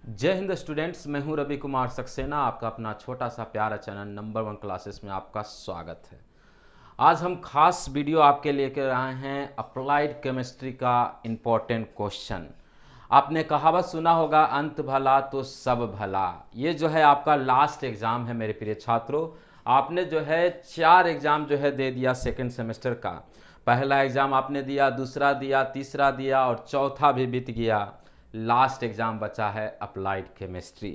जय हिंद स्टूडेंट्स। मैं हूं रवि कुमार सक्सेना, आपका अपना छोटा सा प्यारा चैनल नंबर 1 क्लासेस में आपका स्वागत है। आज हम खास वीडियो आपके लेकर आए हैं अप्लाइड केमिस्ट्री का इम्पोर्टेंट क्वेश्चन। आपने कहावत सुना होगा, अंत भला तो सब भला। ये जो है आपका लास्ट एग्जाम है मेरे प्रिय छात्रों। आपने जो है 4 एग्जाम जो है दे दिया सेकेंड सेमेस्टर का। पहला एग्जाम आपने दिया, दूसरा दिया, तीसरा दिया और चौथा भी बीत गया। लास्ट एग्जाम बचा है अप्लाइड केमिस्ट्री।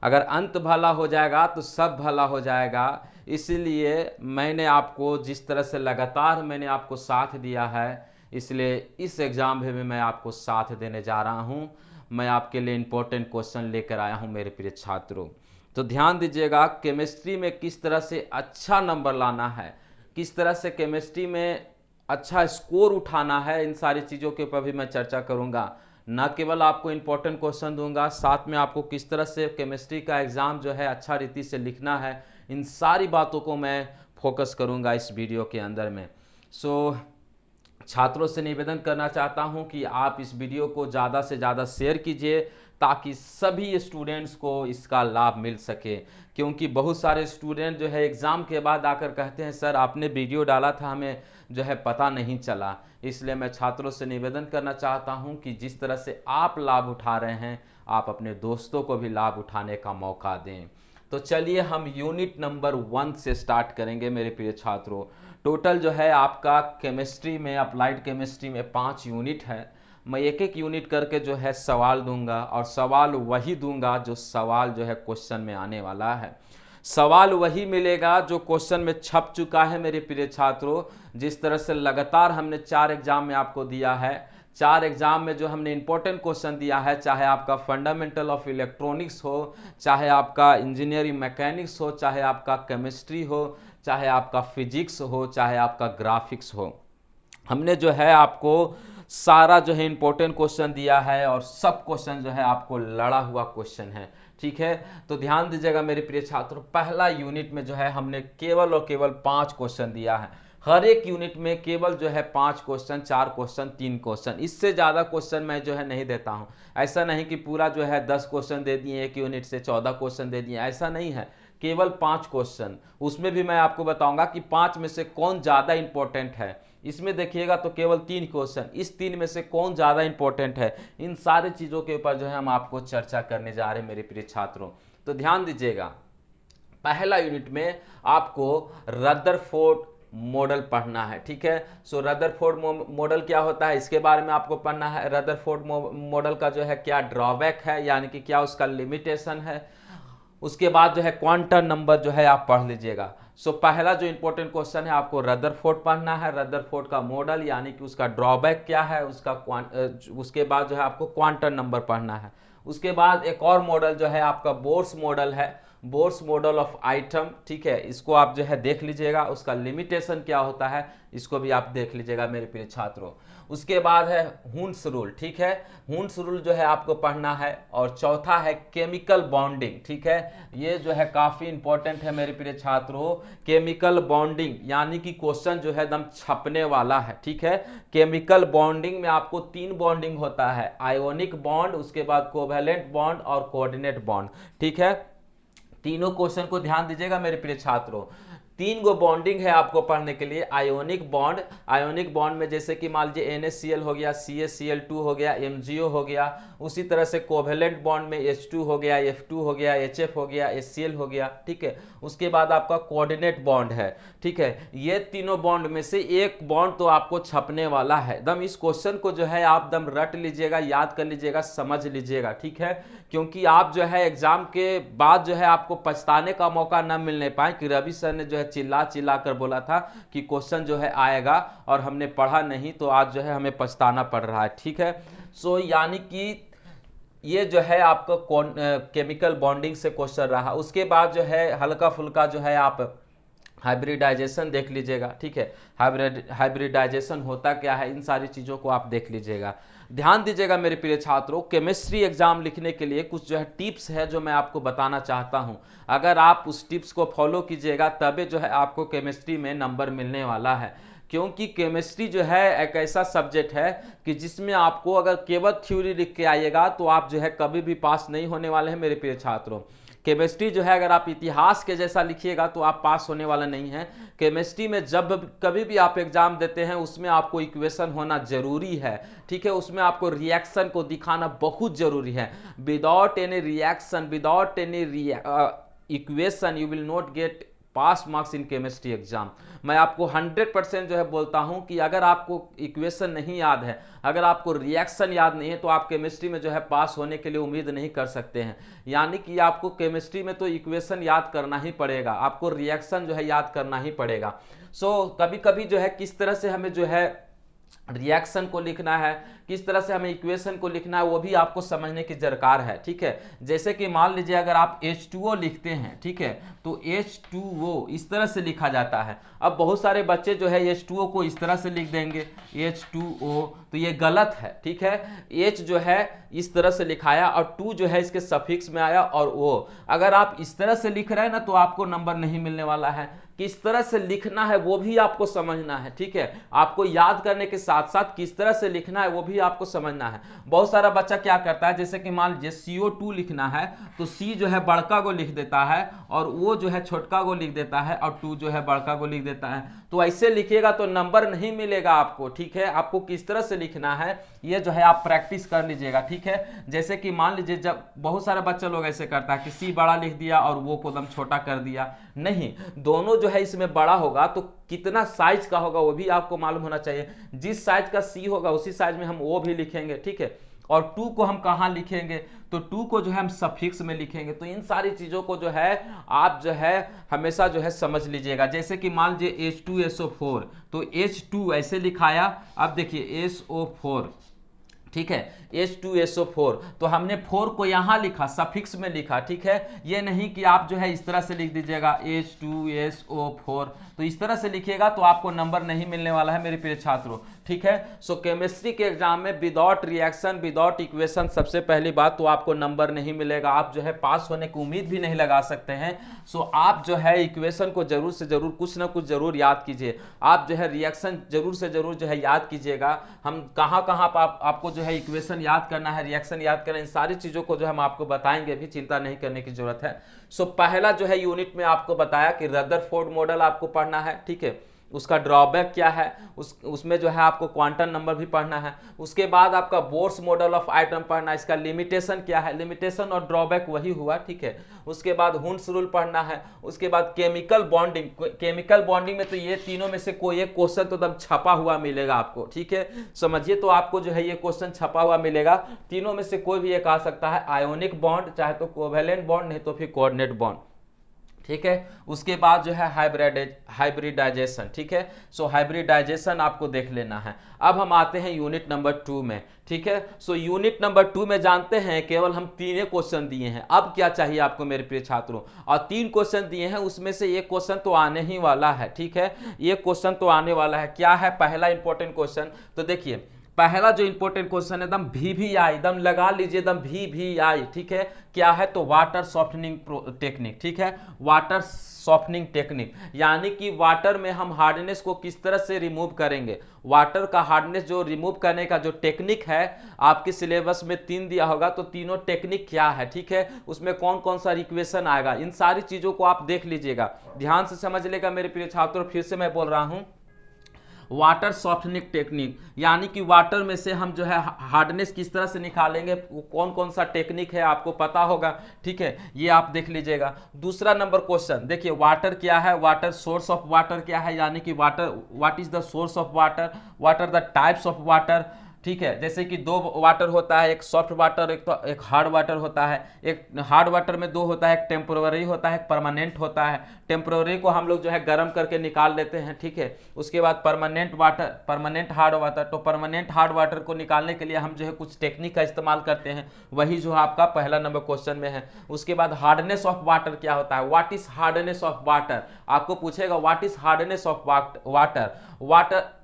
अगर अंत भला हो जाएगा तो सब भला हो जाएगा। इसीलिए मैंने आपको जिस तरह से लगातार मैंने आपको साथ दिया है, इसलिए इस एग्जाम में भी मैं आपको साथ देने जा रहा हूं। मैं आपके लिए इंपॉर्टेंट क्वेश्चन लेकर आया हूं मेरे प्रिय छात्रों। तो ध्यान दीजिएगा, केमिस्ट्री में किस तरह से अच्छा नंबर लाना है, किस तरह से केमिस्ट्री में अच्छा स्कोर उठाना है, इन सारी चीज़ों के ऊपर भी मैं चर्चा करूंगा। न केवल आपको इंपॉर्टेंट क्वेश्चन दूंगा, साथ में आपको किस तरह से केमिस्ट्री का एग्ज़ाम जो है अच्छा रीति से लिखना है, इन सारी बातों को मैं फोकस करूंगा इस वीडियो के अंदर में। छात्रों से निवेदन करना चाहता हूं कि आप इस वीडियो को ज़्यादा से ज़्यादा शेयर कीजिए ताकि सभी स्टूडेंट्स को इसका लाभ मिल सके। क्योंकि बहुत सारे स्टूडेंट जो है एग्ज़ाम के बाद आकर कहते हैं, सर आपने वीडियो डाला था, हमें जो है पता नहीं चला। इसलिए मैं छात्रों से निवेदन करना चाहता हूं कि जिस तरह से आप लाभ उठा रहे हैं, आप अपने दोस्तों को भी लाभ उठाने का मौका दें। तो चलिए हम यूनिट नंबर 1 से स्टार्ट करेंगे मेरे प्रिय छात्रों। टोटल जो है आपका केमिस्ट्री में, अप्लाइड केमिस्ट्री में 5 यूनिट है। मैं एक एक यूनिट करके जो है सवाल दूंगा और सवाल वही दूंगा जो सवाल जो है क्वेश्चन में आने वाला है। सवाल वही मिलेगा जो क्वेश्चन में छप चुका है मेरे प्रिय छात्रों। जिस तरह से लगातार हमने 4 एग्जाम में आपको दिया है, 4 एग्जाम में जो हमने इंपॉर्टेंट क्वेश्चन दिया है, चाहे आपका फंडामेंटल ऑफ इलेक्ट्रॉनिक्स हो, चाहे आपका इंजीनियरिंग मैकेनिक्स हो, चाहे आपका केमिस्ट्री हो, चाहे आपका फिजिक्स हो, चाहे आपका ग्राफिक्स हो, हमने जो है आपको सारा जो है इंपॉर्टेंट क्वेश्चन दिया है और सब क्वेश्चन जो है आपको लड़ा हुआ क्वेश्चन है। ठीक है, तो ध्यान दीजिएगा मेरे प्रिय छात्रों, पहला यूनिट में जो है हमने केवल और केवल 5 क्वेश्चन दिया है। हर एक यूनिट में केवल जो है 5 क्वेश्चन, 4 क्वेश्चन, 3 क्वेश्चन, इससे ज़्यादा क्वेश्चन मैं जो है नहीं देता हूँ। ऐसा नहीं कि पूरा जो है 10 क्वेश्चन दे दिए, एक यूनिट से 14 क्वेश्चन दे दिए, ऐसा नहीं है। केवल 5 क्वेश्चन, उसमें भी मैं आपको बताऊंगा कि 5 में से कौन ज़्यादा इंपॉर्टेंट है। इसमें देखिएगा तो केवल 3 क्वेश्चन, इस 3 में से कौन ज़्यादा इंपॉर्टेंट है, इन सारी चीज़ों के ऊपर जो है हम आपको चर्चा करने जा रहे हैं मेरे प्रिय छात्रों। तो ध्यान दीजिएगा, पहला यूनिट में आपको रदरफोर्ड मॉडल पढ़ना है। ठीक है, सो रदरफोर्ड मॉडल क्या होता है, इसके बारे में आपको पढ़ना है। रदरफोर्ड मॉडल का जो है क्या ड्रॉबैक है, यानी कि क्या उसका लिमिटेशन है। उसके बाद जो है क्वांटम नंबर जो है आप पढ़ लीजिएगा। सो पहला जो इंपॉर्टेंट क्वेश्चन है, आपको रदरफोर्ड पढ़ना है, रदरफोर्ड का मॉडल यानी कि उसका ड्रॉबैक क्या है, उसके बाद जो है आपको क्वांटम नंबर पढ़ना है। उसके बाद एक और मॉडल जो है आपका बोर्स मॉडल है, बोर्स मॉडल ऑफ आइटम। ठीक है, इसको आप जो है देख लीजिएगा, उसका लिमिटेशन क्या होता है इसको भी आप देख लीजिएगा मेरे प्रिय छात्रों। उसके बाद है हुन्स रूल। ठीक है, हुन्स रूल जो है आपको पढ़ना है। और चौथा है केमिकल बॉन्डिंग। ठीक है, ये जो है काफी इंपॉर्टेंट है मेरे प्रिय छात्रों। केमिकल बॉन्डिंग यानी कि क्वेश्चन जो है एकदम छपने वाला है। ठीक है, केमिकल बॉन्डिंग में आपको 3 बॉन्डिंग होता है, आयोनिक बॉन्ड, उसके बाद कोवेलेंट बॉन्ड और कोऑर्डिनेट बॉन्ड। ठीक है, तीनों क्वेश्चन को ध्यान दीजिएगा मेरे प्रिय छात्रों। 3 गो बॉन्डिंग है आपको पढ़ने के लिए। आयोनिक बॉन्ड, आयोनिक बॉन्ड में जैसे कि मान लीजिए NaCl हो गया, CaCl2 हो गया, MgO हो गया। उसी तरह से कोवेलेंट बॉन्ड में H2 हो गया, F2 हो गया, HF हो गया, HCl हो गया। ठीक है, उसके बाद आपका कोऑर्डिनेट बॉन्ड है। ठीक है, ये तीनों बॉन्ड में से एक बॉन्ड तो आपको छपने वाला है। एकदम इस क्वेश्चन को जो है आप एकदम रट लीजिएगा, याद कर लीजिएगा, समझ लीजिएगा। ठीक है, क्योंकि आप जो है एग्जाम के बाद जो है आपको पछताने का मौका न मिलने पाए कि रवि सर ने जो है चिल्ला चिल्ला कर बोला था कि क्वेश्चन जो है आएगा और हमने पढ़ा नहीं, तो आज जो है हमें पछताना पड़ रहा है। ठीक है, सो यानी कि ये जो है आपका केमिकल बॉन्डिंग से क्वेश्चन रहा। उसके बाद जो है हल्का फुल्का जो है आप हाइब्रिडाइजेशन देख लीजिएगा। ठीक है, हाइब्रिडाइजेशन होता क्या है, इन सारी चीज़ों को आप देख लीजिएगा। ध्यान दीजिएगा मेरे प्रिय छात्रों, केमिस्ट्री एग्जाम लिखने के लिए कुछ जो है टिप्स है जो मैं आपको बताना चाहता हूं। अगर आप उस टिप्स को फॉलो कीजिएगा तभी जो है आपको केमिस्ट्री में नंबर मिलने वाला है। क्योंकि केमिस्ट्री जो है एक ऐसा सब्जेक्ट है कि जिसमें आपको अगर केवल थ्योरी लिख के आइएगा तो आप जो है कभी भी पास नहीं होने वाले हैं मेरे प्रिय छात्रों। केमिस्ट्री जो है अगर आप इतिहास के जैसा लिखिएगा तो आप पास होने वाला नहीं है। केमिस्ट्री में जब कभी भी आप एग्जाम देते हैं उसमें आपको इक्वेशन होना जरूरी है, ठीक है, उसमें आपको रिएक्शन को दिखाना बहुत जरूरी है। Without any reaction, without any equation you will not gate pass marks in chemistry exam. मैं आपको 100% जो है बोलता हूं कि अगर आपको इक्वेशन नहीं याद है, अगर आपको रिएक्शन याद नहीं है, तो आप केमिस्ट्री में जो है पास होने के लिए उम्मीद नहीं कर सकते हैं। यानी कि आपको केमिस्ट्री में तो इक्वेशन याद करना ही पड़ेगा, आपको रिएक्शन जो है याद करना ही पड़ेगा। कभी कभी जो है किस तरह से हमें जो है रिएक्शन को लिखना है, किस तरह से हमें इक्वेशन को लिखना है, वो भी आपको समझने की दरकार है, ठीक है। जैसे कि मान लीजिए अगर आप H2O लिखते हैं, ठीक है, तो H2O इस तरह से लिखा जाता है। अब बहुत सारे बच्चे जो है H2O को इस तरह से लिख देंगे H2O, तो ये गलत है, ठीक है। H जो है इस तरह से लिखाया और 2 जो है इसके सफिक्स में आया और O। अगर आप इस तरह से लिख रहे हैं ना तो आपको नंबर नहीं मिलने वाला है। किस तरह से लिखना है वो भी आपको समझना है, ठीक है। आपको याद करने के साथ साथ किस तरह से लिखना है वो भी आपको समझना है। बहुत सारा बच्चा क्या करता है, जैसे कि मान लीजिए CO2 लिखना है तो C जो है बड़का को लिख देता है और O जो है छोटका को लिख देता है और 2 जो है बड़का को लिख देता है। तो ऐसे लिखिएगा तो नंबर नहीं मिलेगा आपको, ठीक है। आपको किस तरह से लिखना है ये जो है आप प्रैक्टिस कर लीजिएगा, ठीक है। जैसे कि मान लीजिए जब बहुत सारे बच्चे लोग ऐसे करता है कि C बड़ा लिख दिया और वो को एकदम छोटा कर दिया। नहीं, दोनों जो है इसमें बड़ा होगा तो कितना साइज का होगा वो भी आपको मालूम होना चाहिए। जिस साइज का C होगा उसी साइज में हम O भी लिखेंगे, ठीक है। और 2 को हम कहाँ लिखेंगे, तो 2 को जो है हम सफिक्स में लिखेंगे। तो इन सारी चीजों को जो है आप जो है हमेशा जो है समझ लीजिएगा। जैसे कि मान लीजिए H2SO4, तो H2 ऐसे लिखाया, अब देखिए SO4, ठीक है, H2SO4, तो हमने 4 को यहां लिखा, सफिक्स में लिखा, ठीक है। ये नहीं कि आप जो है इस तरह से लिख दीजिएगा H2SO4, तो इस तरह से लिखिएगा तो आपको नंबर नहीं मिलने वाला है मेरे प्रिय छात्रों, ठीक है। केमिस्ट्री के एग्जाम में विदाउट रिएक्शन, विदाउट इक्वेशन, सबसे पहली बात तो आपको नंबर नहीं मिलेगा, आप जो है पास होने की उम्मीद भी नहीं लगा सकते हैं। आप जो है इक्वेशन को जरूर से जरूर कुछ ना कुछ जरूर याद कीजिए, आप जो है रिएक्शन जरूर से जरूर जो है याद कीजिएगा। हम कहाँ कहाँ आपको जो है इक्वेशन याद करना है, रिएक्शन याद करना है, इन सारी चीजों को जो हम आपको बताएंगे, भी चिंता नहीं करने की जरूरत है। पहला जो है यूनिट में आपको बताया कि रदरफोर्ड मॉडल आपको पढ़ना है, ठीक है, उसका ड्रॉबैक क्या है, उसमें जो है आपको क्वांटम नंबर भी पढ़ना है। उसके बाद आपका बोर्स मॉडल ऑफ आइटम पढ़ना है, इसका लिमिटेशन क्या है, लिमिटेशन और ड्रॉबैक वही हुआ, ठीक है। उसके बाद हुन्स रूल पढ़ना है। उसके बाद केमिकल बॉन्डिंग, केमिकल बॉन्डिंग में तो ये तीनों में से कोई एक क्वेश्चन तो एकदम छपा हुआ मिलेगा आपको, ठीक है, समझिए। तो आपको जो है ये क्वेश्चन छपा हुआ मिलेगा, तीनों में से कोई भी एक आ सकता है, आयोनिक बॉन्ड, चाहे तो कोवेलेंट बॉन्ड, नहीं तो फिर कोऑर्डिनेट बॉन्ड, ठीक है। उसके बाद जो है हाइब्रिडाइजेशन, ठीक है। हाइब्रिडाइजेशन आपको देख लेना है। अब हम आते हैं यूनिट नंबर 2 में, ठीक है। यूनिट नंबर 2 में जानते हैं केवल हम 3 क्वेश्चन दिए हैं। अब क्या चाहिए आपको मेरे प्रिय छात्रों, और 3 क्वेश्चन दिए हैं, उसमें से एक क्वेश्चन तो आने ही वाला है, ठीक है, ये क्वेश्चन तो आने वाला है। क्या है पहला इंपॉर्टेंट क्वेश्चन, तो देखिए पहला जो इंपॉर्टेंट क्वेश्चन है एकदम VVI, एकदम लगा लीजिए, एकदम VVI, ठीक है। क्या है, तो वाटर सॉफ्टनिंग टेक्निक, ठीक है, वाटर सॉफ्टनिंग टेक्निक, यानी कि वाटर में हम हार्डनेस को किस तरह से रिमूव करेंगे। वाटर का हार्डनेस जो रिमूव करने का जो टेक्निक है, आपके सिलेबस में 3 दिया होगा, तो तीनों टेक्निक क्या है, ठीक है, उसमें कौन कौन सा इक्वेशन आएगा, इन सारी चीजों को आप देख लीजिएगा, ध्यान से समझ लेगा मेरे प्रिय छात्रों। फिर से मैं बोल रहा हूं, वाटर सॉफ्टनिंग टेक्निक, यानी कि वाटर में से हम जो है हार्डनेस किस तरह से निकालेंगे, कौन कौन सा टेक्निक है आपको पता होगा, ठीक है, ये आप देख लीजिएगा। दूसरा नंबर क्वेश्चन देखिए, वाटर क्या है, वाटर सोर्स ऑफ वाटर क्या है, यानी कि water, what is the source of water, what are the types of water, ठीक है। जैसे कि 2 वाटर होता है, एक सॉफ्ट वाटर, एक हार्ड वाटर होता है। एक हार्ड वाटर में 2 होता है, एक टेम्पोररी होता है, एक परमानेंट होता है। टेम्पोररी को हम लोग जो है गर्म करके निकाल लेते हैं, ठीक है। उसके बाद permanent water, permanent hard water, तो परमानेंट हार्ड वाटर को निकालने के लिए हम जो है कुछ टेक्निक का इस्तेमाल करते हैं, वही जो आपका पहला नंबर क्वेश्चन में है। उसके बाद हार्डनेस ऑफ वाटर क्या होता है, what is hardness of water, आपको पूछेगा what is hardness of water.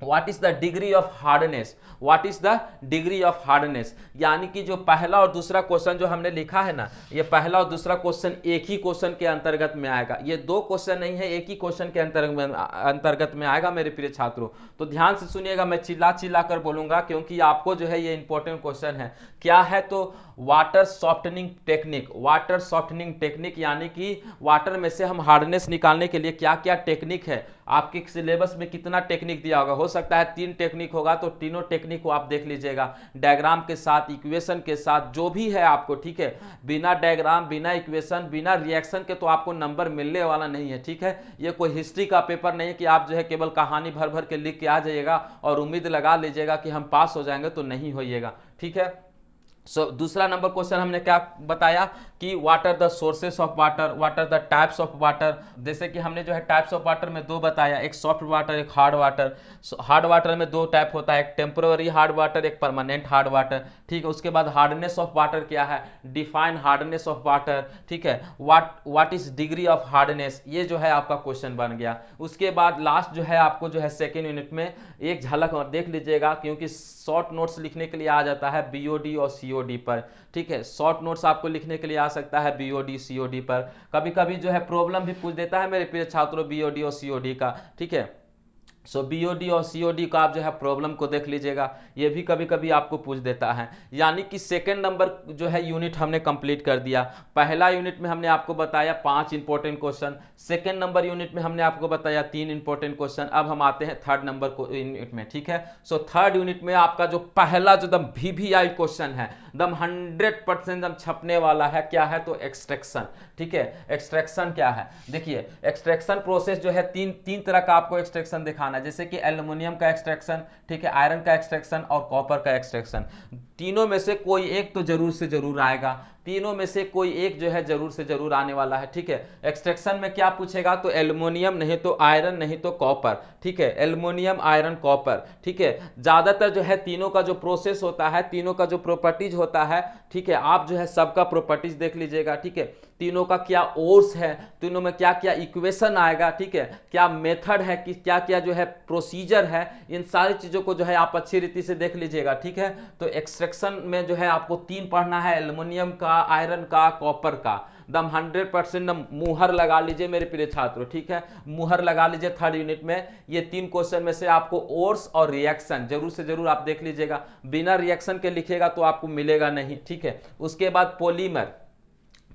What is the degree of hardness, what is the degree of hardness, यानी कि जो पहला और दूसरा क्वेश्चन जो हमने लिखा है ना, ये पहला और दूसरा क्वेश्चन एक ही क्वेश्चन के अंतर्गत में आएगा, ये दो क्वेश्चन नहीं है, एक ही क्वेश्चन के अंतर्गत में आएगा मेरे प्रिय छात्रों। तो ध्यान से सुनिएगा, मैं चिल्ला चिल्ला कर बोलूंगा क्योंकि आपको जो है ये इंपॉर्टेंट क्वेश्चन है। क्या है? तो water softening technique, water softening technique यानी कि वाटर में से हम हार्डनेस निकालने के लिए क्या क्या टेक्निक है, आपके सिलेबस में कितना टेक्निक दिया होगा, हो सकता है 3 टेक्निक होगा, तो तीनों टेक्निक को आप देख लीजिएगा डायग्राम के साथ, इक्वेशन के साथ, जो भी है आपको, ठीक है। बिना डायग्राम, बिना इक्वेशन, बिना रिएक्शन के तो आपको नंबर मिलने वाला नहीं है, ठीक है। ये कोई हिस्ट्री का पेपर नहीं है कि आप जो है केवल कहानी भर भर के लिख के आ जाइएगा और उम्मीद लगा लीजिएगा कि हम पास हो जाएंगे, तो नहीं होइएगा, ठीक है। दूसरा नंबर क्वेश्चन हमने क्या बताया कि what are the sources of water, what are the types of water. जैसे कि हमने जो है टाइप्स ऑफ वाटर में 2 बताया, एक सॉफ्ट वाटर, एक हार्ड वाटर। हार्ड वाटर में 2 टाइप होता है, एक टेम्पररी हार्ड वाटर, एक परमानेंट हार्ड वाटर, ठीक है। उसके बाद हार्डनेस ऑफ वाटर क्या है, डिफाइन हार्डनेस ऑफ वाटर, ठीक है। What is degree of hardness, ये जो है आपका क्वेश्चन बन गया। उसके बाद लास्ट जो है आपको जो है सेकेंड यूनिट में एक झलक और देख लीजिएगा, क्योंकि शॉर्ट नोट्स लिखने के लिए आ जाता है बीओडी और सीओडी पर, ठीक है। शॉर्ट नोट्स आपको लिखने के लिए आ सकता है बीओडी सीओडी पर, कभी कभी जो है प्रॉब्लम भी पूछ देता है मेरे प्रिय छात्रों बीओडी और सीओडी का, ठीक है। बीओडी और सीओडी का आप जो है प्रॉब्लम को देख लीजिएगा, ये भी कभी कभी आपको पूछ देता है। यानी कि सेकंड नंबर जो है यूनिट हमने कंप्लीट कर दिया। पहला यूनिट में हमने आपको बताया 5 important question, second number unit में हमने आपको बताया 3 इंपॉर्टेंट क्वेश्चन। अब हम आते हैं थर्ड नंबर यूनिट में, ठीक है। थर्ड यूनिट में आपका जो पहला जो दम VVI क्वेश्चन है, दम 100% दम छपने वाला है, क्या है? तो एक्सट्रैक्शन, ठीक है। एक्सट्रैक्शन क्या है? देखिए एक्सट्रैक्शन प्रोसेस जो है तीन तरह का आपको एक्सट्रैक्शन दिखाना है, जैसे कि एल्युमिनियम का एक्सट्रैक्शन, ठीक है, आयरन का एक्सट्रैक्शन और कॉपर का एक्सट्रैक्शन। तीनों में से कोई एक तो जरूर से जरूर आएगा, तीनों में से कोई एक जो है जरूर से जरूर आने वाला है, ठीक है। एक्सट्रैक्शन में क्या पूछेगा? तो एल्युमिनियम, नहीं तो आयरन, नहीं तो कॉपर, ठीक है। एल्युमिनियम, आयरन, कॉपर, ठीक है। ज्यादातर जो है तीनों का जो प्रोसेस होता है, तीनों का जो प्रॉपर्टीज होता है, ठीक है, आप जो है सबका प्रॉपर्टीज देख लीजिएगा, ठीक है। तीनों का क्या ओर्स है, तीनों में क्या क्या इक्वेशन आएगा, ठीक है, क्या मेथड है, कि क्या क्या जो है प्रोसीजर है, इन सारी चीजों को जो है आप अच्छी रीति से देख लीजिएगा, ठीक है। तो एक्सट्रैक्शन में जो है आपको 3 पढ़ना है, एल्युमिनियम का, आयरन का, कॉपर का। दम 100% मुहर लगा लीजिए मेरे प्रिय छात्रों, ठीक है, मुहर लगा लीजिए थर्ड यूनिट में। ये 3 क्वेश्चन में से आपको ओर्स और रिएक्शन जरूर से जरूर आप देख लीजिएगा, बिना रिएक्शन के लिखेगा तो आपको मिलेगा नहीं, ठीक है। उसके बाद पॉलीमर,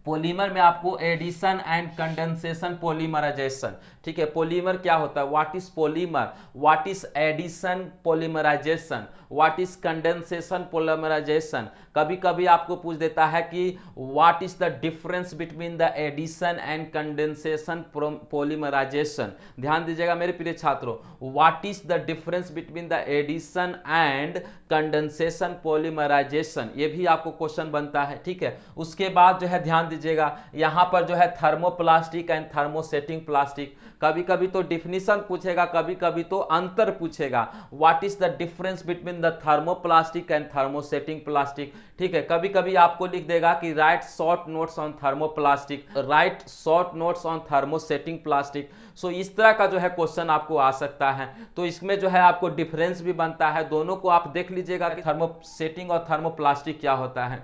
पॉलीमर में आपको एडिशन एंड कंडेंसेशन पॉलीमराइजेशन, ठीक है। पॉलीमर क्या होता है? What is polymer, what is addition polymerisation, what is condensation polymerisation. कभी कभी आपको पूछ देता है कि what is the difference between the addition and condensation polymerisation. ध्यान दीजिएगा मेरे प्रिय छात्रों, what is the difference between the addition and condensation polymerisation, ये भी आपको क्वेश्चन बनता है, ठीक है। उसके बाद जो है ध्यान दीजिएगा, यहां पर जो है थर्मोप्लास्टिक एंड थर्मोसेटिंग प्लास्टिक, कभी कभी तो डिफिनीशन पूछेगा, कभी कभी तो अंतर पूछेगा। What is the difference between the thermoplastic and thermosetting plastic, ठीक है। कभी कभी आपको लिख देगा कि write short notes on thermoplastic, write short notes on thermosetting plastic. So इस तरह का जो है क्वेश्चन आपको आ सकता है। तो इसमें जो है आपको डिफरेंस भी बनता है, दोनों को आप देख लीजिएगा कि थर्मोसेटिंग और थर्मोप्लास्टिक क्या होता है,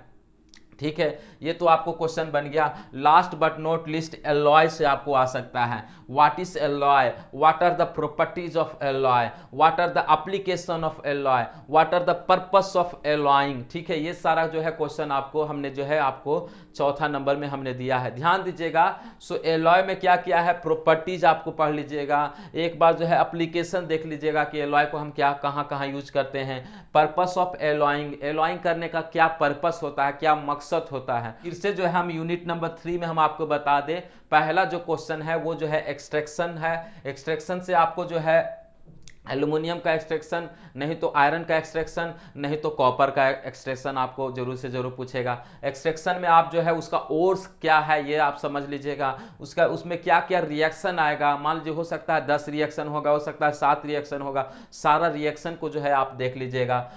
ठीक है। ये तो आपको क्वेश्चन बन गया। Last but not least alloy से आपको आ सकता है। What is alloy, what are the properties of alloy, what are the application of alloy, what are the purpose of alloying, ठीक है। ये सारा जो है क्वेश्चन आपको हमने जो है आपको चौथा नंबर में हमने दिया है, ध्यान दीजिएगा। सो एलॉय में क्या किया है, प्रॉपर्टीज आपको पढ़ लीजिएगा, एक बार जो है एप्लीकेशन देख लीजिएगा कि एलॉय को हम क्या कहां कहां यूज करते हैं। पर्पस ऑफ एलॉइंग, एलॉइंग करने का क्या पर्पस होता है, क्या मकसद होता है। फिर से जो है हम यूनिट नंबर 3 में हम आपको बता दें, पहला जो क्वेश्चन है वो जो है एक्सट्रैक्शन है। एक्सट्रैक्शन से आपको जो है एल्युमिनियम का एक्सट्रैक्शन, नहीं तो आयरन का एक्सट्रैक्शन, नहीं तो कॉपर का एक्सट्रैक्शन आपको जरूर से जरूर पूछेगा। एक्सट्रैक्शन में आप जो है उसका ओर्स क्या है ये आप समझ लीजिएगा, उसका उसमें क्या क्या रिएक्शन आएगा। मान लीजिए हो सकता है 10 रिएक्शन होगा, हो सकता है 7 रिएक्शन होगा, सारा रिएक्शन को जो है आप देख लीजिएगा।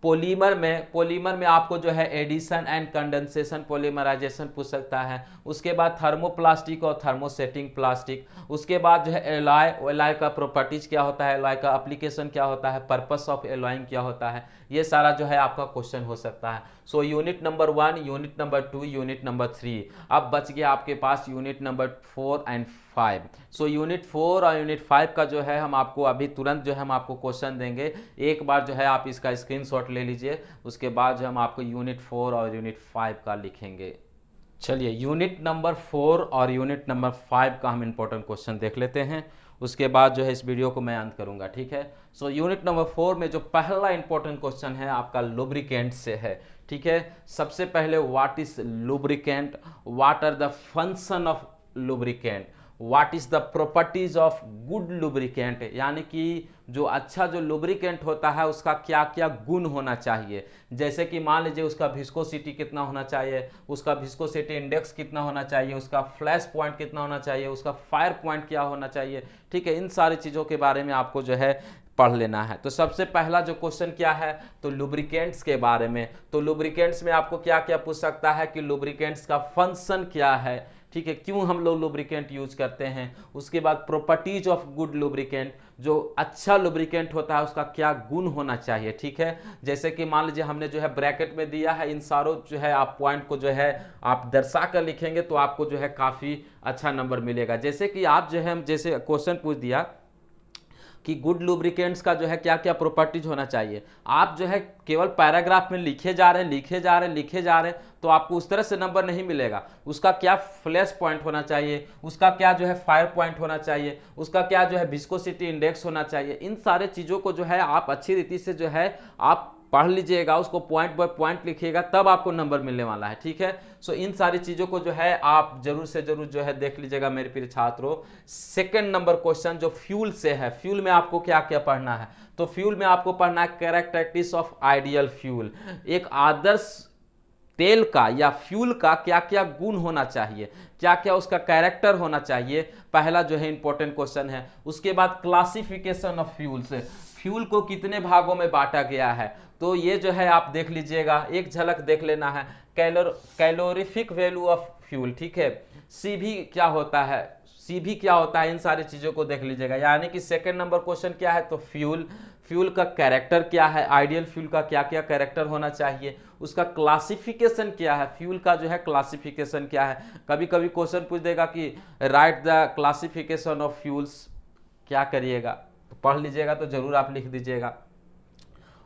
पॉलीमर में आपको जो है एडिशन एंड कंडेंसेशन पॉलीमराइजेशन पूछ सकता है। उसके बाद थर्मोप्लास्टिक और थर्मोसेटिंग प्लास्टिक। उसके बाद जो है एलॉय का प्रॉपर्टीज क्या होता है, एलॉय का एप्लीकेशन क्या होता है, पर्पस ऑफ एलॉइंग क्या होता है, ये सारा जो है आपका क्वेश्चन हो सकता है। So unit number 1, unit number 2, unit number 3, अब बच गया आपके पास unit number 4 and 5। So unit 4 और यूनिट 5 का जो है हम आपको अभी तुरंत जो है हम आपको क्वेश्चन देंगे। एक बार जो है आप इसका स्क्रीनशॉट ले लीजिए, उसके बाद जो हम आपको यूनिट 4 और यूनिट 5 का लिखेंगे। चलिए यूनिट नंबर 4 और यूनिट नंबर 5 का हम इंपॉर्टेंट क्वेश्चन देख लेते हैं, उसके बाद जो है इस वीडियो को मैं अंत करूंगा, ठीक है। सो यूनिट नंबर 4 में जो पहला इंपॉर्टेंट क्वेश्चन है आपका लुब्रिकेंट से है, ठीक है। सबसे पहले what is lubricant, what are the function of lubricant, what is the properties of good lubricant, यानी कि जो अच्छा जो लुब्रिकेंट होता है उसका क्या क्या गुण होना चाहिए। जैसे कि मान लीजिए उसका विस्कोसिटी कितना होना चाहिए, उसका विस्कोसिटी इंडेक्स कितना होना चाहिए, उसका फ्लैश पॉइंट कितना होना चाहिए, उसका फायर पॉइंट क्या होना चाहिए, ठीक है। इन सारी चीज़ों के बारे में आपको जो है पढ़ लेना है। तो सबसे पहला जो क्वेश्चन क्या है, तो लुब्रिकेंट्स के बारे में। तो लुब्रिकेंट्स में आपको क्या क्या पूछ सकता है कि लुब्रिकेंट्स का फंक्शन क्या है, ठीक है, क्यों हम लोग लुब्रिकेंट यूज करते हैं। उसके बाद प्रॉपर्टीज ऑफ गुड लुब्रिकेंट, जो अच्छा लुब्रिकेंट होता है उसका क्या गुण होना चाहिए, ठीक है। जैसे कि मान लीजिए हमने जो है ब्रैकेट में दिया है, इन सारों जो है आप पॉइंट को जो है आप दर्शा कर लिखेंगे तो आपको जो है काफ़ी अच्छा नंबर मिलेगा। जैसे कि आप जो है जैसे क्वेश्चन पूछ दिया कि गुड लुब्रिकेंट्स का जो है क्या क्या प्रॉपर्टीज होना चाहिए, आप जो है केवल पैराग्राफ में लिखे जा रहे हैं तो आपको उस तरह से नंबर नहीं मिलेगा। उसका क्या फ्लैश पॉइंट होना चाहिए, उसका क्या जो है फायर पॉइंट होना चाहिए, उसका क्या जो है विस्कोसिटी इंडेक्स होना चाहिए, इन सारे चीज़ों को जो है आप अच्छी रीति से जो है आप पढ़ लीजिएगा, उसको पॉइंट बाय पॉइंट लिखिएगा, तब आपको नंबर मिलने वाला है, ठीक है। सो इन सारी चीज़ों को जो है आप जरूर से जरूर जो है देख लीजिएगा मेरे प्रिय छात्रों। सेकंड नंबर क्वेश्चन जो फ्यूल से है, फ्यूल में आपको क्या क्या पढ़ना है, तो फ्यूल में आपको पढ़ना है कैरेक्टरिस्टिक्स ऑफ आइडियल फ्यूल, एक आदर्श तेल का या फ्यूल का क्या क्या गुण होना चाहिए, क्या क्या उसका कैरेक्टर होना चाहिए, पहला जो है इंपॉर्टेंट क्वेश्चन है। उसके बाद क्लासिफिकेशन ऑफ फ्यूल्स, फ्यूल को कितने भागों में बांटा गया है, तो ये जो है आप देख लीजिएगा, एक झलक देख लेना है। कैलोरीफिक वैल्यू ऑफ फ्यूल, ठीक है, सीवी क्या होता है, सीवी क्या होता है, इन सारी चीज़ों को देख लीजिएगा। यानी कि सेकंड नंबर क्वेश्चन क्या है, तो फ्यूल का कैरेक्टर क्या है, आइडियल फ्यूल का क्या क्या कैरेक्टर होना चाहिए, उसका क्लासिफिकेशन क्या है, फ्यूल का जो है क्लासिफिकेशन क्या है। कभी कभी क्वेश्चन पूछ देगा कि right the classification of fuels, क्या करिएगा, तो पढ़ लीजिएगा तो जरूर आप लिख दीजिएगा।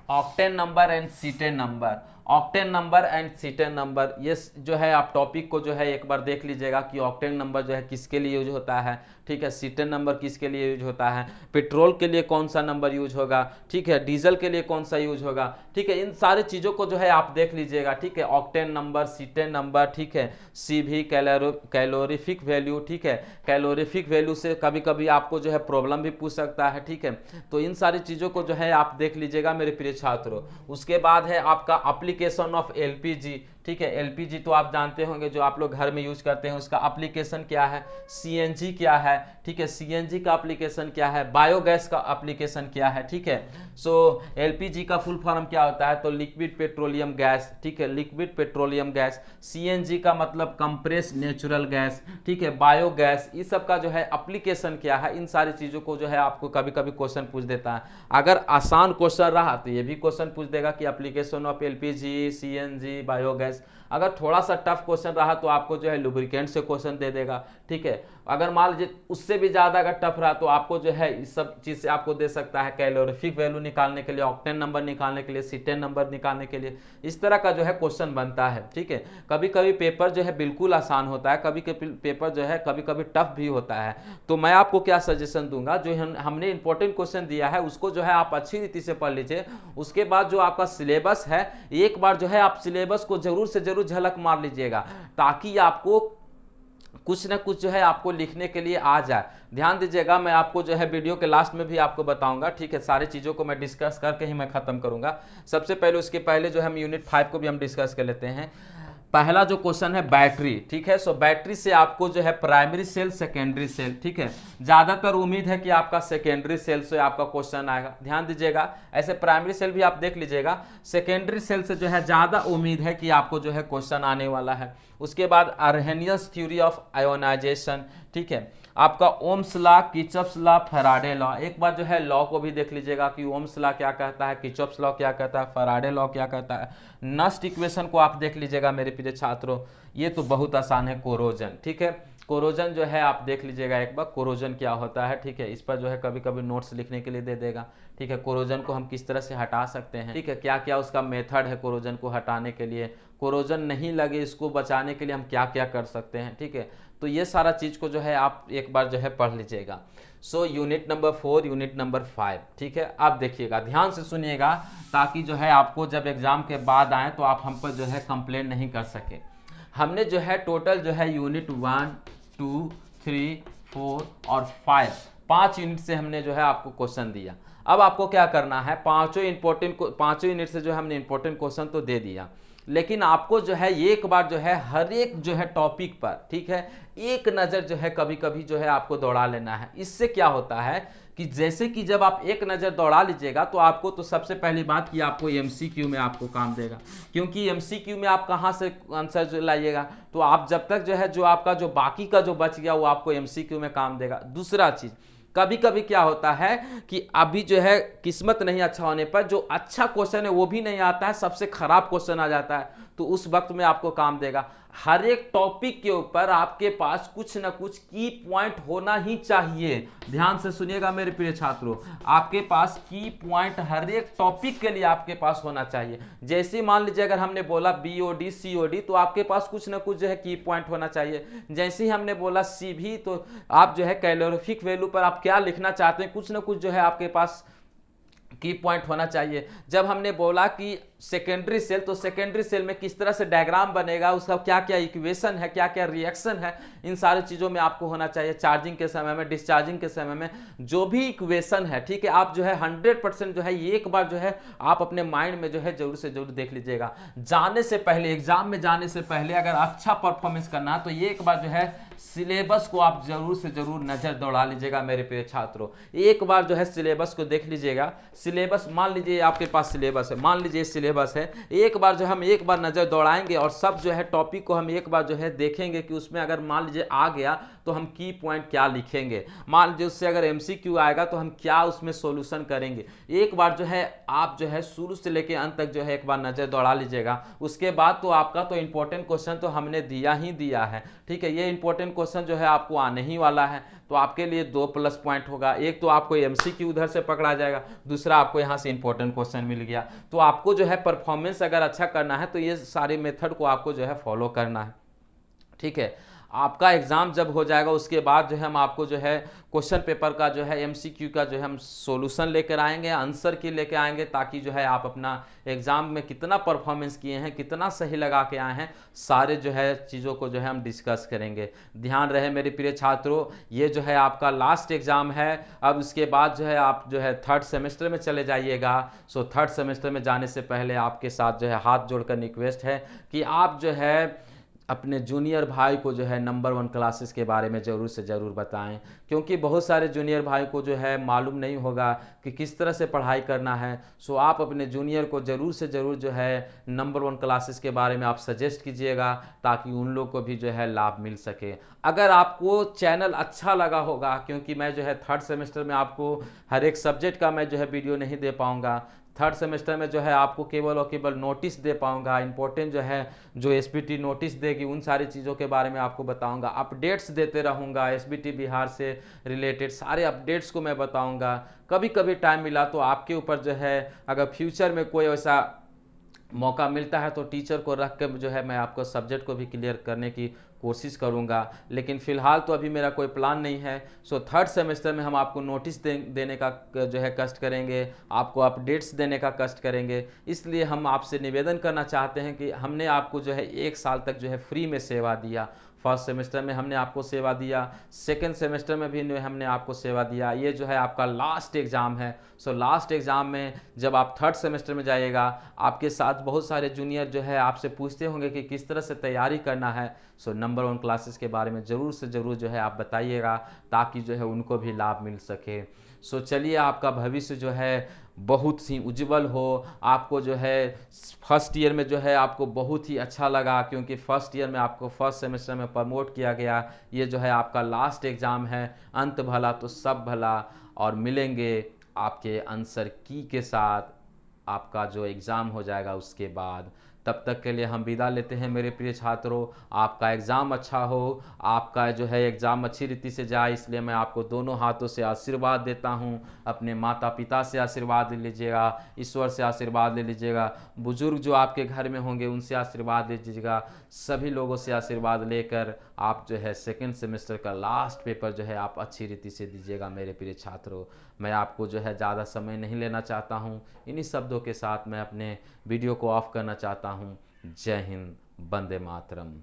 Octane number and cetane number, octane number and cetane number, ये जो है आप टॉपिक को जो है एक बार देख लीजिएगा कि ऑक्टेन नंबर जो है किसके लिए यूज होता है, ठीक है, सीटेन नंबर किसके लिए यूज होता है, पेट्रोल के लिए कौन सा नंबर यूज होगा, ठीक है, डीजल के लिए कौन सा यूज होगा, ठीक है, इन सारी चीज़ों को जो है आप देख लीजिएगा, ठीक है। ऑक्टेन नंबर, सीटेन नंबर, ठीक है, सीवी कैलोरीफिक वैल्यू, ठीक है, कैलोरीफिक वैल्यू से कभी कभी आपको जो है प्रॉब्लम भी पूछ सकता है, ठीक है। तो इन सारी चीज़ों को जो है आप देख लीजिएगा मेरे प्रिय छात्रों। उसके बाद है आपका एप्लीकेशन ऑफ एलपीजी, ठीक है, एलपीजी तो आप जानते होंगे जो आप लोग घर में यूज करते हैं, उसका एप्लीकेशन क्या है, सीएनजी क्या है, ठीक है, सीएनजी का एप्लीकेशन क्या है, बायोगैस का एप्लीकेशन क्या है, ठीक है। सो एलपीजी का फुल फॉर्म क्या होता है, तो लिक्विड पेट्रोलियम गैस, ठीक है, लिक्विड पेट्रोलियम गैस। सीएनजी का मतलब कंप्रेस्ड नेचुरल गैस, ठीक है, बायोगैस, इस सब का जो है एप्लीकेशन क्या है, इन सारी चीज़ों को जो है आपको कभी कभी क्वेश्चन पूछ देता है। अगर आसान क्वेश्चन रहा तो ये भी क्वेश्चन पूछ देगा कि application of LPG, CNG, biogas. अगर थोड़ा सा टफ क्वेश्चन रहा तो आपको जो है लुब्रिकेंट से क्वेश्चन दे देगा, ठीक है। अगर मान लीजिए उससे भी ज्यादा अगर टफ रहा तो आपको जो है इस सब चीज से आपको दे सकता है कैलोरीफिक वैल्यू निकालने के लिए, ऑक्टेन नंबर निकालने के लिए, सीटेन नंबर निकालने के लिए, इस तरह का जो है क्वेश्चन बनता है, ठीक है। कभी कभी पेपर जो है बिल्कुल आसान होता है, कभी कभी पेपर जो है कभी कभी टफ भी होता है। तो मैं आपको क्या सजेशन दूंगा, जो हमने इंपॉर्टेंट क्वेश्चन दिया है उसको जो है आप अच्छी रीति से पढ़ लीजिए। उसके बाद जो आपका सिलेबस है, एक बार जो है आप सिलेबस को जरूर से जरूर झलक मार लीजिएगा, ताकि आपको कुछ ना कुछ जो है आपको लिखने के लिए आ जाए। ध्यान दीजिएगा, मैं आपको जो है वीडियो के लास्ट में भी आपको बताऊंगा, ठीक है, सारी चीज़ों को मैं डिस्कस करके ही मैं खत्म करूंगा। सबसे पहले उसके पहले जो है हम यूनिट 5 को भी हम डिस्कस कर लेते हैं। पहला जो क्वेश्चन है बैटरी, ठीक है। सो बैटरी से आपको जो है प्राइमरी सेल, सेकेंडरी सेल, ठीक है, ज्यादातर उम्मीद है कि आपका सेकेंडरी सेल से आपका क्वेश्चन आएगा। ध्यान दीजिएगा, ऐसे प्राइमरी सेल भी आप देख लीजिएगा, सेकेंडरी सेल से जो है ज्यादा उम्मीद है कि आपको जो है क्वेश्चन आने वाला है। उसके बाद अर्हेनियस थ्योरी ऑफ आयोनाइजेशन, ठीक है, आपका Ohm's law, Kirchhoff's law, Faraday law. एक बार जो है लॉ को भी देख लीजिएगा कि ओम्स लॉ क्या कहता है, किर्चॉफ्स लॉ क्या कहता है, फैराडे लॉ क्या कहता है। नस्ट इक्वेशन को आप देख लीजिएगा मेरे प्रिय छात्रों, ये तो बहुत आसान है, कोरोजन, ठीक है। कोरोजन जो है आप देख लीजिएगा एक बार, कोरोजन क्या होता है, ठीक है। इस पर जो है कभी कभी नोट्स लिखने के लिए दे देगा, ठीक है। कोरोजन को हम किस तरह से हटा सकते हैं, ठीक है, क्या क्या उसका मेथड है कोरोजन को हटाने के लिए, कोरोजन नहीं लगे इसको बचाने के लिए हम क्या क्या कर सकते हैं, ठीक है। तो ये सारा चीज को जो है आप एक बार जो है पढ़ लीजिएगा। सो यूनिट नंबर 4, यूनिट नंबर 5, ठीक है। आप देखिएगा, ध्यान से सुनिएगा, ताकि जो है आपको जब एग्जाम के बाद आए तो आप हम पर जो है कंप्लेन नहीं कर सके। हमने जो है टोटल जो है यूनिट 1, 2, 3, 4 और 5 यूनिट से हमने जो है आपको क्वेश्चन दिया। अब आपको क्या करना है, पांचों यूनिट से जो है हमने इंपॉर्टेंट क्वेश्चन तो दे दिया, लेकिन आपको जो है एक बार जो है हर एक जो है टॉपिक पर, ठीक है, एक नज़र जो है कभी कभी जो है आपको दौड़ा लेना है। इससे क्या होता है कि जैसे कि जब आप एक नज़र दौड़ा लीजिएगा तो आपको तो सबसे पहली बात कि आपको एमसीक्यू में आपको काम देगा, क्योंकि एमसीक्यू में आप कहाँ से आंसर जो लाइएगा, तो आप जब तक जो है जो आपका जो बाकी का जो बच गया वो आपको एमसीक्यू में काम देगा। दूसरा चीज़, कभी कभी क्या होता है कि अभी जो है किस्मत नहीं अच्छा होने पर जो अच्छा क्वेश्चन है वो भी नहीं आता है, सबसे खराब क्वेश्चन आ जाता है, तो उस वक्त में आपको काम देगा। हर एक टॉपिक के ऊपर आपके पास कुछ ना कुछ की पॉइंट होना ही चाहिए। ध्यान से सुनिएगा मेरे प्रिय छात्रों, आपके पास की पॉइंट हर एक टॉपिक के लिए आपके पास होना चाहिए। जैसे मान लीजिए अगर हमने बोला बीओडी सीओडी, तो आपके पास कुछ ना कुछ जो है की पॉइंट होना चाहिए। जैसे ही हमने बोला सीवी, तो आप जो है कैलोरीफिक वैल्यू पर आप क्या लिखना चाहते हैं, कुछ ना कुछ जो है आपके पास की पॉइंट होना चाहिए। जब हमने बोला कि सेकेंडरी सेल, तो सेकेंडरी सेल में किस तरह से डायग्राम बनेगा, उसका क्या क्या इक्वेशन है, क्या क्या रिएक्शन है, इन सारी चीज़ों में आपको होना चाहिए। चार्जिंग के समय में, डिस्चार्जिंग के समय में जो भी इक्वेशन है, ठीक है, आप जो है 100% जो है एक बार जो है आप अपने माइंड में जो है जरूर से जरूर देख लीजिएगा। जाने से पहले, एग्जाम में जाने से पहले अगर अच्छा परफॉर्मेंस करना है तो ये एक बार जो है सिलेबस को आप जरूर से जरूर नजर दौड़ा लीजिएगा मेरे प्रिय छात्रों। एक बार जो है सिलेबस को देख लीजिएगा। सिलेबस मान लीजिए आपके पास सिलेबस है, मान लीजिए सिलेबस है, एक बार जो हम एक बार नजर दौड़ाएंगे और सब जो है टॉपिक को हम एक बार जो है देखेंगे कि उसमें अगर मान लीजिए आ गया तो हम की पॉइंट क्या लिखेंगे, मान लीजिए उससे अगर एमसीक्यू आएगा तो हम क्या उसमें सॉल्यूशन करेंगे। एक बार जो है आप जो है शुरू से लेकर अंत तक जो है एक बार नजर दौड़ा लीजिएगा। उसके बाद तो आपका तो इंपॉर्टेंट क्वेश्चन तो हमने दिया ही दिया है, ठीक है। ये इंपॉर्टेंट क्वेश्चन जो है आपको आने ही वाला है, तो आपके लिए 2 प्लस पॉइंट होगा। एक तो आपको एमसीक्यू उधर से पकड़ा जाएगा, दूसरा आपको यहाँ से इंपॉर्टेंट क्वेश्चन मिल गया। तो आपको जो है परफॉर्मेंस अगर अच्छा करना है तो ये सारे मेथड को आपको जो है फॉलो करना है, ठीक है। आपका एग्जाम जब हो जाएगा उसके बाद जो है हम आपको जो है क्वेश्चन पेपर का जो है एमसीक्यू का जो है हम सॉल्यूशन लेकर आएंगे, आंसर की लेकर आएंगे, ताकि जो है आप अपना एग्जाम में कितना परफॉर्मेंस किए हैं, कितना सही लगा के आए हैं, सारे जो है चीज़ों को जो है हम डिस्कस करेंगे। ध्यान रहे मेरे प्रिय छात्रों, ये जो है आपका लास्ट एग्जाम है। अब उसके बाद जो है आप जो है 3rd सेमेस्टर में चले जाइएगा। सो 3rd सेमेस्टर में जाने से पहले आपके साथ जो है हाथ जोड़कर रिक्वेस्ट है कि आप जो है अपने जूनियर भाई को जो है नंबर 1 क्लासेस के बारे में ज़रूर से ज़रूर बताएं, क्योंकि बहुत सारे जूनियर भाई को जो है मालूम नहीं होगा कि किस तरह से पढ़ाई करना है। सो आप अपने जूनियर को ज़रूर से ज़रूर जो है नंबर 1 क्लासेस के बारे में आप सजेस्ट कीजिएगा, ताकि उन लोग को भी जो है लाभ मिल सके। अगर आपको चैनल अच्छा लगा होगा, क्योंकि मैं जो है 3rd सेमेस्टर में आपको हर एक सब्जेक्ट का मैं जो है वीडियो नहीं दे पाऊँगा, 3rd सेमेस्टर में जो है आपको केवल और केवल नोटिस दे पाऊंगा, इंपॉर्टेंट जो है जो एसबीटी नोटिस देगी उन सारी चीज़ों के बारे में आपको बताऊंगा, अपडेट्स देते रहूंगा, एसबीटी बिहार से रिलेटेड सारे अपडेट्स को मैं बताऊंगा। कभी कभी टाइम मिला तो आपके ऊपर जो है अगर फ्यूचर में कोई ऐसा मौका मिलता है तो टीचर को रख कर जो है मैं आपको सब्जेक्ट को भी क्लियर करने की कोशिश करूंगा, लेकिन फ़िलहाल तो अभी मेरा कोई प्लान नहीं है। सो 3rd सेमेस्टर में हम आपको नोटिस देने का जो है कष्ट करेंगे, आपको अपडेट्स देने का कष्ट करेंगे। इसलिए हम आपसे निवेदन करना चाहते हैं कि हमने आपको जो है 1 साल तक जो है फ्री में सेवा दिया, फर्स्ट सेमेस्टर में हमने आपको सेवा दिया, सेकेंड सेमेस्टर में भी हमने आपको सेवा दिया। ये जो है आपका लास्ट एग्ज़ाम है। सो लास्ट एग्ज़ाम में जब आप थर्ड सेमेस्टर में जाइएगा, आपके साथ बहुत सारे जूनियर जो है आपसे पूछते होंगे कि किस तरह से तैयारी करना है। सो नंबर 1 क्लासेस के बारे में ज़रूर से ज़रूर जो है आप बताइएगा, ताकि जो है उनको भी लाभ मिल सके। सो चलिए, आपका भविष्य जो है बहुत ही उज्जवल हो। आपको जो है फर्स्ट ईयर में जो है आपको बहुत ही अच्छा लगा, क्योंकि फर्स्ट ईयर में आपको फर्स्ट सेमेस्टर में प्रमोट किया गया। ये जो है आपका लास्ट एग्ज़ाम है। अंत भला तो सब भला, और मिलेंगे आपके आंसर की के साथ आपका जो एग्ज़ाम हो जाएगा उसके बाद। तब तक के लिए हम विदा लेते हैं मेरे प्रिय छात्रों। आपका एग्ज़ाम अच्छा हो, आपका जो है एग्ज़ाम अच्छी रीति से जाए, इसलिए मैं आपको दोनों हाथों से आशीर्वाद देता हूं। अपने माता पिता से आशीर्वाद ले लीजिएगा, ईश्वर से आशीर्वाद ले लीजिएगा, बुजुर्ग जो आपके घर में होंगे उनसे आशीर्वाद ले लीजिएगा। सभी लोगों से आशीर्वाद लेकर आप जो है सेकेंड सेमेस्टर का लास्ट पेपर जो है आप अच्छी रीति से दीजिएगा मेरे प्रिय छात्रों। मैं आपको जो है ज़्यादा समय नहीं लेना चाहता हूँ। इन्हीं शब्दों के साथ मैं अपने वीडियो को ऑफ करना चाहता हूँ। जय हिंद, वंदे मातरम।